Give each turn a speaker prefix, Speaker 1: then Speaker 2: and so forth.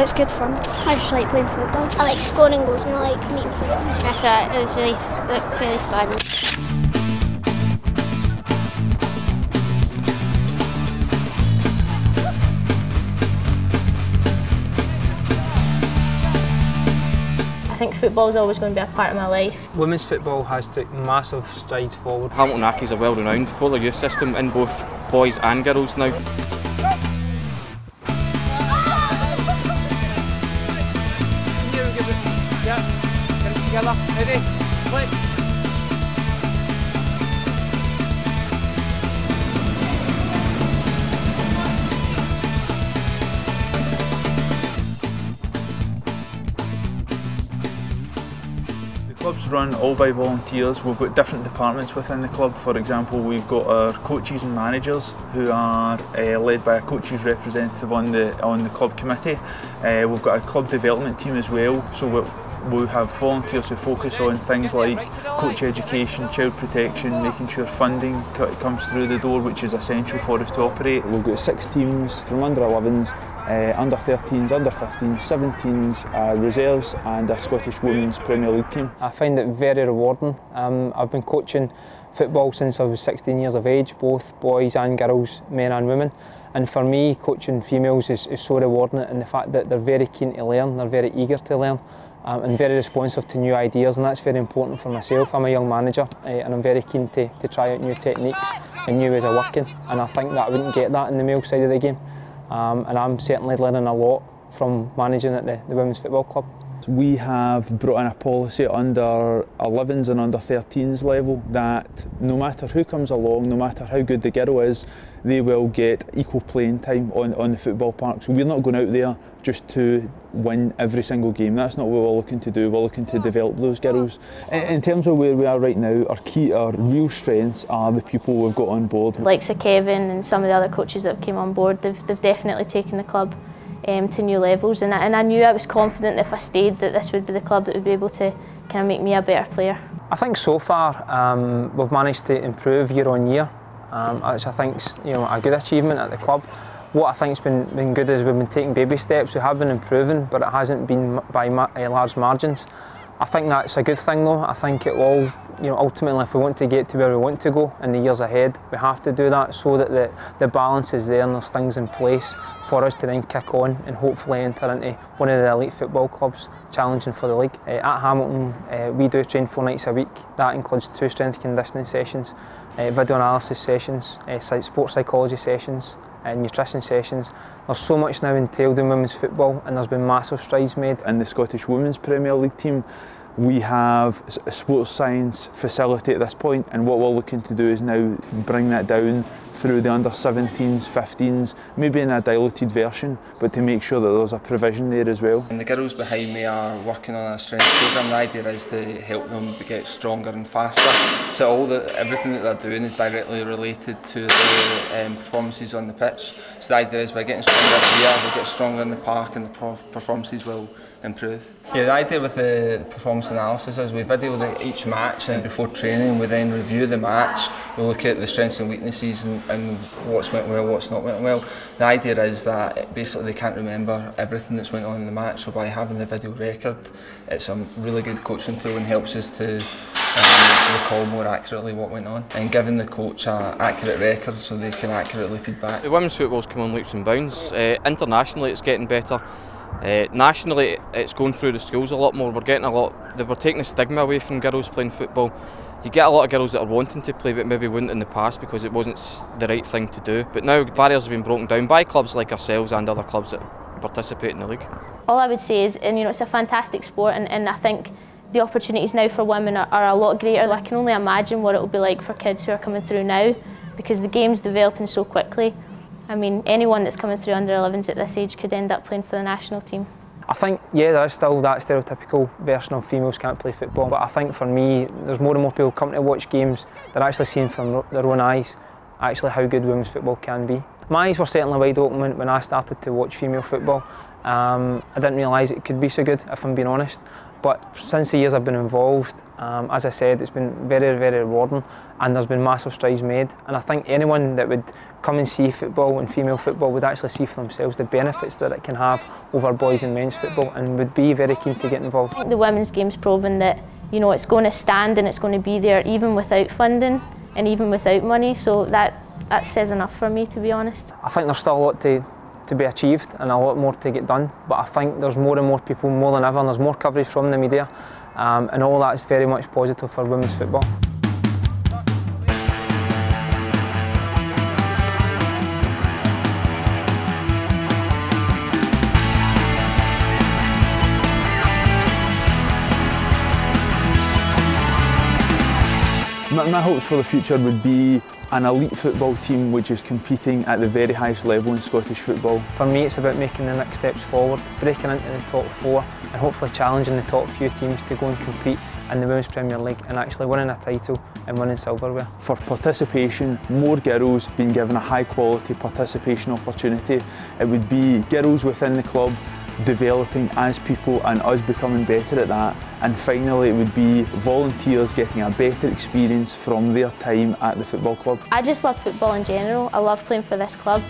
Speaker 1: It's good fun. I just like playing football. I like scoring goals and I like meeting friends.
Speaker 2: I thought it looked really fun. I think football is always going to be a part of my life.
Speaker 3: Women's football has took massive strides forward.
Speaker 4: Hamilton Accies are well renowned for their youth system in both boys and girls now.
Speaker 3: Together, ready, play.
Speaker 5: The club's run all by volunteers. We've got different departments within the club. For example, we've got our coaches and managers who are led by a coaches representative on the club committee. We've got a club development team as well. So we have volunteers who focus on things like coach education, child protection, making sure funding comes through the door, which is essential for us to operate. We've got 6 teams from under 11s, under 13s, under 15s, 17s, reserves and a Scottish Women's Premier League team.
Speaker 3: I find it very rewarding. I've been coaching football since I was 16 years of age, both boys and girls, men and women. And for me, coaching females is so rewarding in the fact that they're very keen to learn, they're very eager to learn. And very responsive to new ideas, and that's very important for myself. I'm a young manager and I'm very keen to try out new techniques and new ways of working, and I think that I wouldn't get that in the male side of the game. And I'm certainly learning a lot from managing at the Women's Football Club.
Speaker 5: We have brought in a policy under 11s and under 13s level that no matter who comes along, no matter how good the girl is, they will get equal playing time on the football park. So we're not going out there just to win every single game. That's not what we're looking to do. We're looking to develop those girls. In terms of where we are right now, our real strengths are the people we've got on board.
Speaker 2: Like Sir Kevin and some of the other coaches that have came on board, they've definitely taken the club to new levels, and I knew I was confident that if I stayed that this would be the club that would be able to kind of make me a better player.
Speaker 3: I think so far we've managed to improve year on year, which I think's a good achievement at the club. What I think's been good is we've been taking baby steps. We have been improving, but it hasn't been by large margins. I think that's a good thing though. I think it will, ultimately if we want to get to where we want to go in the years ahead, we have to do that so that the balance is there and there's things in place for us to then kick on and hopefully enter into one of the elite football clubs challenging for the league. At Hamilton, we do train 4 nights a week. That includes 2 strength conditioning sessions, video analysis sessions, sports psychology sessions, nutrition sessions. There's so much now entailed in women's football, and there's been massive strides made.
Speaker 5: In the Scottish Women's Premier League team, we have a sports science facility at this point, and what we're looking to do is now bring that down through the under 17s, 15s, maybe in a diluted version, but to make sure that there's a provision there as well.
Speaker 6: And the girls behind me are working on a strength programme. The idea is to help them get stronger and faster. So everything that they're doing is directly related to the performances on the pitch. So the idea is by getting stronger here, we'll get stronger in the park and the performances will improve. Yeah, the idea with the performance analysis is we video each match, and before training we then review the match. We look at the strengths and weaknesses and what's went well, what's not went well. The idea is that basically they can't remember everything that's went on in the match, so by having the video record, it's a really good coaching tool and helps us to recall more accurately what went on and giving the coach an accurate record so they can accurately feed back.
Speaker 4: The women's football's come on leaps and bounds. Internationally it's getting better. Nationally it's going through the schools a lot more. We're taking the stigma away from girls playing football. You get a lot of girls that are wanting to play but maybe wouldn't in the past because it wasn't the right thing to do. But now barriers have been broken down by clubs like ourselves and other clubs that participate in the league.
Speaker 2: All I would say is, it's a fantastic sport, and I think the opportunities now for women are a lot greater. I can only imagine what it will be like for kids who are coming through now, because the game's developing so quickly. I mean, anyone that's coming through under 11s at this age could end up playing for the national team.
Speaker 3: I think, there is still that stereotypical version of females can't play football, but I think for me, there's more and more people coming to watch games. They're actually seeing from their own eyes actually how good women's football can be. My eyes were certainly wide open when I started to watch female football, I didn't realise it could be so good, if I'm being honest. But since the years I've been involved, as I said, it's been very, very rewarding, and there's been massive strides made. And I think anyone that would come and see football and female football would actually see for themselves the benefits that it can have over boys and men's football, and would be very keen to get involved.
Speaker 2: The women's game's proven that, you know, it's going to stand and it's going to be there even without funding and even without money. So that says enough for me, to be honest.
Speaker 3: I think there's still a lot to be achieved and a lot more to get done, but I think there's more and more people, more than ever, and there's more coverage from the media, and all that is very much positive for women's football.
Speaker 5: My hopes for the future would be an elite football team which is competing at the very highest level in Scottish football.
Speaker 3: For me, it's about making the next steps forward, breaking into the top 4 and hopefully challenging the top few teams to go and compete in the Women's Premier League and actually winning a title and winning silverware.
Speaker 5: For participation, more girls being given a high quality participation opportunity. It would be girls within the club developing as people and us becoming better at that. And finally, it would be volunteers getting a better experience from their time at the football club.
Speaker 2: I just love football in general. I love playing for this club.